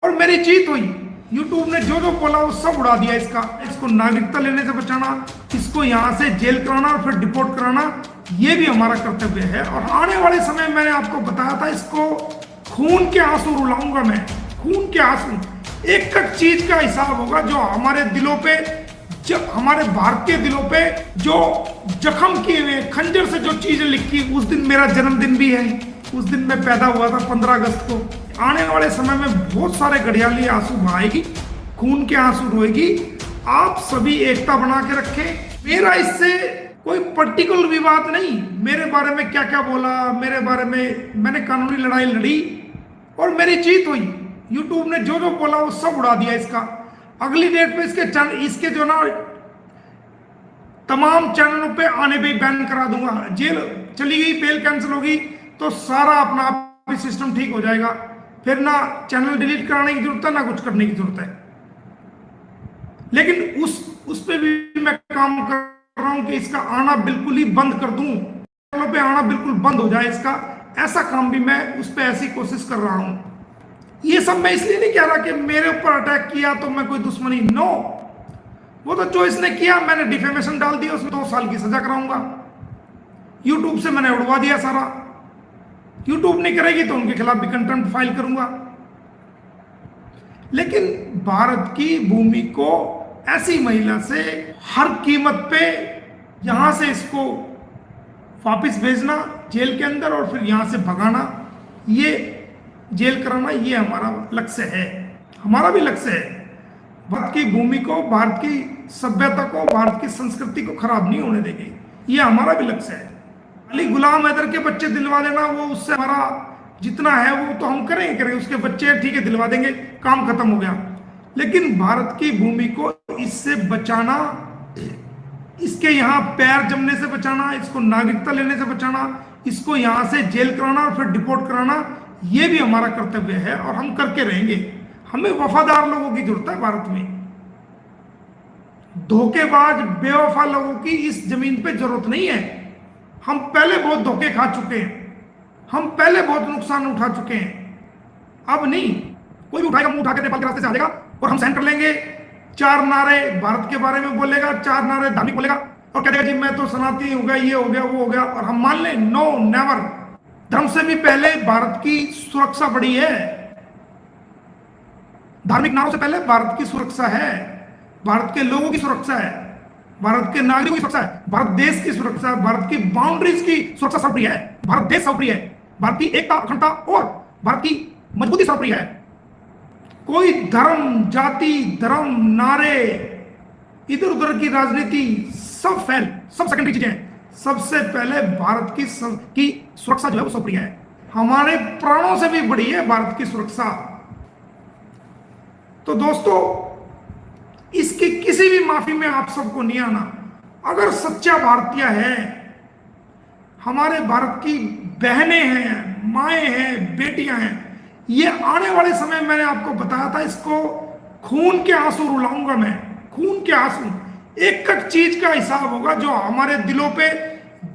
और मेरी जीत हुई। यूट्यूब ने जो जो बोला वो सब उड़ा दिया इसको नागरिकता लेने से बचाना, इसको यहाँ से जेल कराना और फिर डिपोर्ट कराना, ये भी हमारा कर्तव्य है। और आने वाले समय में मैंने आपको बताया था, इसको खून के आंसू रुलाऊंगा मैं, खून के आंसू। एक एक चीज का हिसाब होगा जो हमारे दिलों पे, जब हमारे भारतीय दिलों पे जो जख्म किए हुए, खंजर से जो चीजें लिखी। उस दिन मेरा जन्मदिन भी है, उस दिन मैं पैदा हुआ था 15 अगस्त को। आने वाले समय में बहुत सारे घड़ियाली आंसू बहाएगी, खून के आंसू रोएगी। आप सभी एकता बना के रखें। मेरा इससे कोई पर्टिकुलर विवाद नहीं, मेरे बारे में क्या क्या बोला, मेरे बारे में मैंने कानूनी लड़ाई लड़ी और मेरी जीत हुई। यूट्यूब ने जो जो बोला वो सब उड़ा दिया अगली डेट पे इसके जो ना तमाम चैनलों पे आने पे बैन करा दूंगा। जेल चली गई, बेल कैंसिल होगी तो सारा अपना आप ही सिस्टम ठीक हो जाएगा। फिर ना चैनल डिलीट कराने की जरूरत है, ना कुछ करने की जरूरत है। लेकिन उस पे भी मैं काम कर रहा हूं कि इसका आना बिल्कुल ही बंद कर दूं, चैनलों पे आना बिल्कुल बंद हो जाए इसका। ऐसा काम भी मैं उस पे ऐसी कोशिश कर रहा हूं। ये सब मैं इसलिए नहीं कह रहा कि मेरे ऊपर अटैक किया तो मैं कोई दुश्मनी, नो। वो तो जो इसने किया, मैंने डिफेमेशन डाल दिया, उसमें 2 साल की सजा कराऊंगा। यूट्यूब से मैंने उड़वा दिया सारा। यूट्यूब नहीं करेगी तो उनके खिलाफ भी कंटेम्प्ट फाइल करूंगा। लेकिन भारत की भूमि को ऐसी महिला से हर कीमत पे यहां से इसको वापस भेजना जेल के अंदर और फिर यहां से भगाना, ये जेल कराना, ये हमारा लक्ष्य है, हमारा भी लक्ष्य है। भारत की भूमि को, भारत की सभ्यता को, भारत की संस्कृति को खराब नहीं होने देंगे, ये हमारा भी लक्ष्य है। अली गुलाम हैदर के बच्चे दिलवा देना, वो उससे हमारा जितना है वो तो हम करेंगे, उसके बच्चे ठीक है दिलवा देंगे, काम खत्म हो गया। लेकिन भारत की भूमि को इससे बचाना, इसके यहाँ पैर जमने से बचाना, इसको नागरिकता लेने से बचाना, इसको यहाँ से जेल कराना और फिर डिपोर्ट कराना, ये भी हमारा कर्तव्य है और हम करके रहेंगे। हमें वफादार लोगों की जरूरत है भारत में, धोखेबाज बेवफा लोगों की इस जमीन पे जरूरत नहीं है। हम पहले बहुत धोखे खा चुके हैं, हम पहले बहुत नुकसान उठा चुके हैं। अब नहीं, कोई भी उठाएगा मुंह उठा के नेपाल के रास्ते से आ जाएगा और हम सहन कर लेंगे। 4 नारे भारत के बारे में बोलेगा, 4 नारे धार्मिक बोलेगा और कह देगा जी मैं तो सनातनी हो गया, ये हो गया, वो हो गया, और हम मान लें। No, never. धर्म से भी पहले भारत की सुरक्षा बड़ी है, धार्मिक नारों से पहले भारत की सुरक्षा है, भारत के लोगों की सुरक्षा है, भारत के नागरिकों की सुरक्षा है, भारत देश की सुरक्षा है, भारत की बाउंड्रीज की सुरक्षा सर्वप्रिय है, भारत देश सर्वप्रिय है, भारत की एकता, अखंडता और भारत की मजबूती सर्वप्रिय है। कोई धर्म, जाति, धर्म, नारे, इधर उधर की राजनीति सब सब सेकेंडरी चीजें हैं। सबसे पहले भारत की सुरक्षा जो है वो सर्वप्रिय है। हमारे प्राणों से भी बड़ी है भारत की सुरक्षा। तो दोस्तों, इसकी किसी भी माफी में आप सबको नहीं आना। अगर सच्चा भारतीय है, हमारे भारत की बहनें हैं, माएं हैं, बेटियां हैं, ये आने वाले समय मैंने आपको बताया था, इसको खून के आंसू रुलाऊंगा मैं, खून के आंसू। एक एक चीज का हिसाब होगा जो हमारे दिलों पे,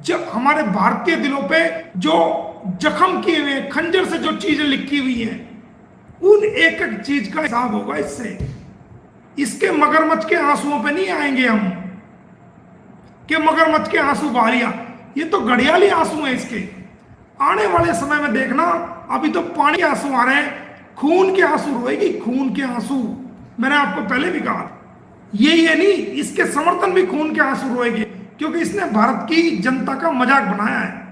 जब हमारे भारतीय दिलों पे जो जख्म किए हुए, खंजर से जो चीजें लिखी हुई हैं, उन एक एक चीज का हिसाब होगा इससे। इसके मगरमच्छ के आंसुओं पे नहीं आएंगे हम कि मगरमच्छ के आंसू बहा लिया। ये तो घड़ियाली आंसू हैं इसके। आने वाले समय में देखना, अभी तो पानी के आंसू आ रहे हैं, खून के आंसू रोएगी, खून के आंसू। मैंने आपको पहले भी कहा, ये नहीं, इसके समर्थन भी खून के आंसू रोएंगे, क्योंकि इसने भारत की जनता का मजाक बनाया है,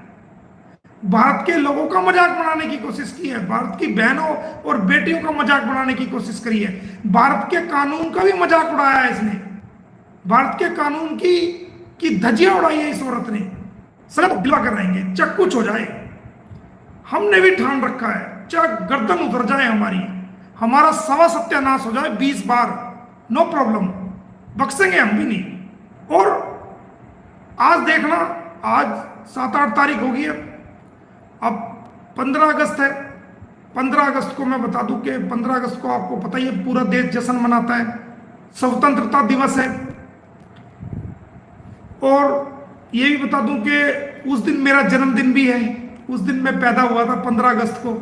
भारत के लोगों का मजाक बनाने की कोशिश की है, भारत की बहनों और बेटियों का मजाक बनाने की कोशिश करी है, भारत के कानून का भी मजाक उड़ाया है इसने, भारत के कानून की धज्जियां उड़ाई है इस औरत ने। सब गिला कर रहेंगे, चाहे कुछ हो जाए। हमने भी ठान रखा है, चाहे गर्दन उतर जाए हमारी, हमारा सवा सत्यानाश हो जाए 20 बार, नो प्रॉब्लम, बख्शेंगे हम भी नहीं। और आज देखना, आज 7-8 तारीख हो गई है, अब 15 अगस्त है। 15 अगस्त को मैं बता दूं कि 15 अगस्त को आपको पता ही है पूरा देश जश्न मनाता है, स्वतंत्रता दिवस है। और ये भी बता दूं कि उस दिन मेरा जन्मदिन भी है, उस दिन मैं पैदा हुआ था 15 अगस्त को।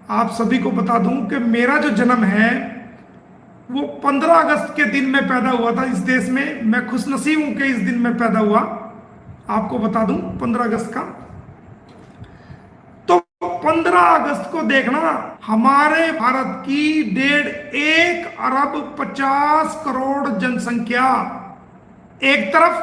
आप सभी को बता दूं कि मेरा जो जन्म है वो 15 अगस्त के दिन में पैदा हुआ था इस देश में। मैं खुशनसीब हूं कि इस दिन में पैदा हुआ। आपको बता दूं 15 अगस्त का। तो 15 अगस्त को देखना, हमारे भारत की 1.1 अरब 50 करोड़ जनसंख्या एक तरफ,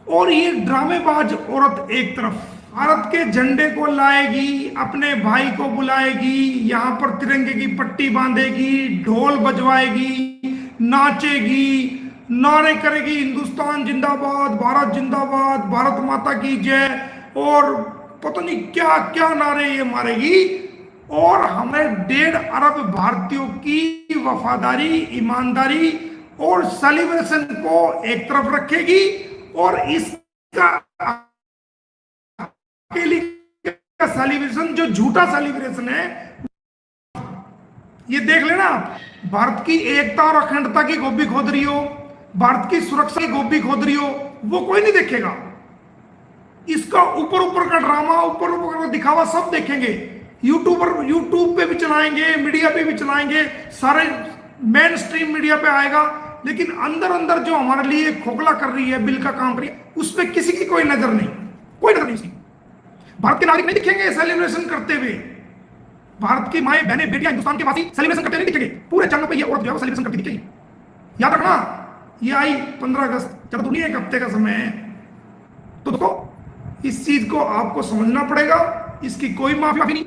और ये ड्रामेबाज औरत एक तरफ भारत के झंडे को लाएगी, अपने भाई को बुलाएगी, यहां पर तिरंगे की पट्टी बांधेगी, ढोल बजवाएगी, नाचेगी, नारे करेगी, हिंदुस्तान जिंदाबाद, भारत जिंदाबाद, भारत माता की जय, और पता नहीं क्या क्या नारे ये मारेगी, और हमें 1.5 अरब भारतीयों की वफादारी, ईमानदारी और सेलिब्रेशन को एक तरफ रखेगी, और इसका सेलिब्रेशन जो झूठा सेलिब्रेशन है, ये देख लेना। भारत की एकता और अखंडता की गोभी खोद रही हो, भारत की सुरक्षा की गोभी खोद रही हो, वो कोई नहीं देखेगा। इसका ऊपर ऊपर का ड्रामा, ऊपर ऊपर का दिखावा सब देखेंगे। यूट्यूब पे भी चलाएंगे, मीडिया पे भी चलाएंगे, सारे मेन स्ट्रीम मीडिया पे आएगा, लेकिन अंदर अंदर जो हमारे लिए खोखला कर रही है, बिल का काम कर रही है, उस पर किसी की कोई नजर नहीं, कोई नजर नहीं। भारत के नागरिक नहीं दिखेंगे सेलिब्रेशन करते हुए, भारत की माएं बहनें बेटियां हिंदुस्तान के वासी सेलिब्रेशन करते नहीं दिखेंगे। पूरे चैनल पे ये औरत जो है सेलिब्रेशन करती दिखेगी। याद रखना, ये आई 15 अगस्त, चलो दुनिया एक हफ्ते का समय है। तो दोस्तों इस चीज को आपको समझना पड़ेगा, इसकी कोई माफी नहीं,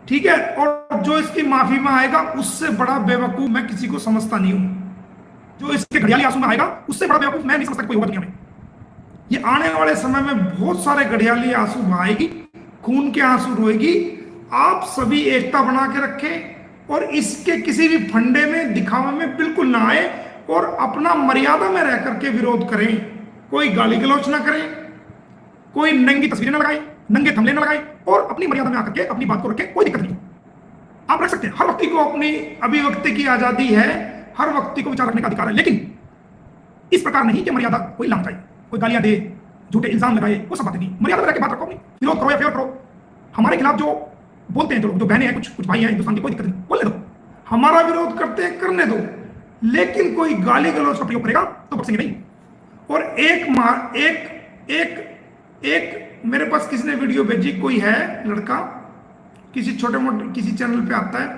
ठीक है। और जो इसकी माफी में आएगा उससे बड़ा बेवकूफ मैं किसी को समझता नहीं हूं। जो इसके घड़ियाली आंसू में आएगा उससे बड़ा बेवकूफ मैं नहीं समझ सकता कोई होगा दुनिया में। ये आने वाले समय में बहुत सारे घड़ियाली आंसू बहाएगी, खून के आंसू रोएगी। आप सभी एकता बना के रखें और इसके किसी भी फंडे में, दिखावे में बिल्कुल ना आए, और अपना मर्यादा में रह करके विरोध करें। कोई गाली गलौच ना करें, कोई नंगी तस्वीरें ना लगाए, नंगे थंबनेल ना लगाए, और अपनी मर्यादा में आकर के अपनी बात को रखें। कोई दिक्कत नहीं, आप रख सकते हैं। हर व्यक्ति को अपनी अभिव्यक्ति की आजादी है, हर व्यक्ति को विचार रखने का अधिकार है, लेकिन इस प्रकार नहीं कि मर्यादा कोई लांघ जाए, कोई गालियां दे, झूठे इल्जाम लगाए, वो सब बातें नहीं। मर्यादा में रह के बात रखो, अपनी विरोध करो या फेवर करो। हमारे खिलाफ जो बोलते हैं, जो बहनें हैं, कुछ भाई हैं हिंदुस्तान की, कोई दिक्कत नहीं, बोलने दो। हमारा विरोध करते हैं, करने दो, लेकिन कोई गाली गलौज का प्रयोग करेगा तो बख्शेंगे नहीं। और एक मेरे पास किसी ने वीडियो भेजी, कोई है लड़का, किसी छोटे मोटे किसी चैनल पे आता है,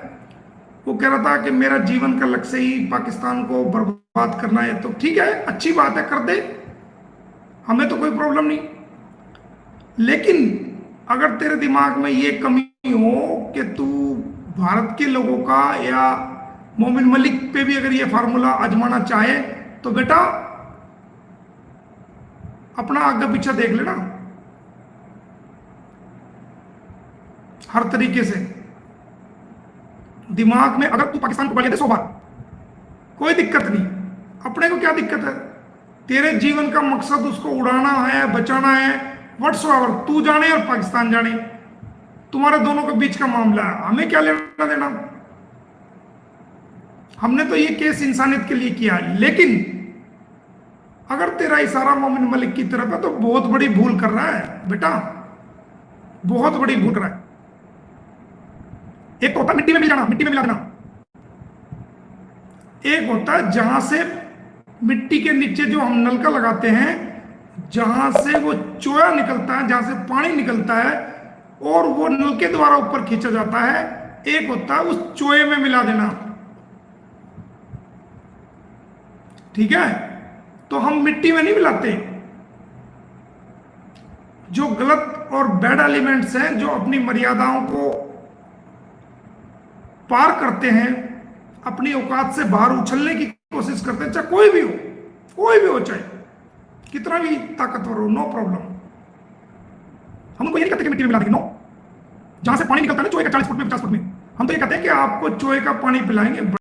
वो कह रहा था कि मेरा जीवन का लक्ष्य ही पाकिस्तान को बर्बाद करना है। तो ठीक है, अच्छी बात है, कर दे, हमें तो कोई प्रॉब्लम नहीं। लेकिन अगर तेरे दिमाग में ये कमी हो कि तू भारत के लोगों का या मोमिन मलिक पे भी अगर ये फार्मूला आजमाना चाहे, तो बेटा अपना आगे पीछे देख लेना हर तरीके से। दिमाग में अगर तू पाकिस्तान को गाली दे 100 बार, कोई दिक्कत नहीं, अपने को क्या दिक्कत है। तेरे जीवन का मकसद उसको उड़ाना है, बचाना है, व्हाट्सएवर, तू जाने और पाकिस्तान जाने, तुम्हारे दोनों के बीच का मामला है, हमें क्या लेना देना। हमने तो ये केस इंसानियत के लिए किया है, लेकिन अगर तेरा इशारा मोमिन मलिक की तरफ है तो बहुत बड़ी भूल कर रहा है बेटा, बहुत बड़ी भूल कर रहा है। एक होता है मिट्टी में मिल जाना, मिट्टी में मिला देना, एक होता है जहां से मिट्टी के नीचे जो हम नलका लगाते हैं, जहां से वो चोया निकलता है, जहां से पानी निकलता है और वो नल के द्वारा ऊपर खींचा जाता है। एक होता है उस चोए में मिला देना, ठीक है। तो हम मिट्टी में नहीं मिलाते। जो गलत और बैड एलिमेंट्स हैं, जो अपनी मर्यादाओं को पार करते हैं, अपनी औकात से बाहर उछलने की कोशिश करते हैं, चाहे कोई भी हो, चाहे कितना भी ताकतवर हो, नो प्रॉब्लम। हम उनको ये नहीं कहते कि मिट्टी में मिला देंगे, नो। जहां से पानी निकलता है ना चोए का 40 फुट में, 50 फुट में, हम तो ये कहते हैं कि आपको चोए का पानी पिलाएंगे।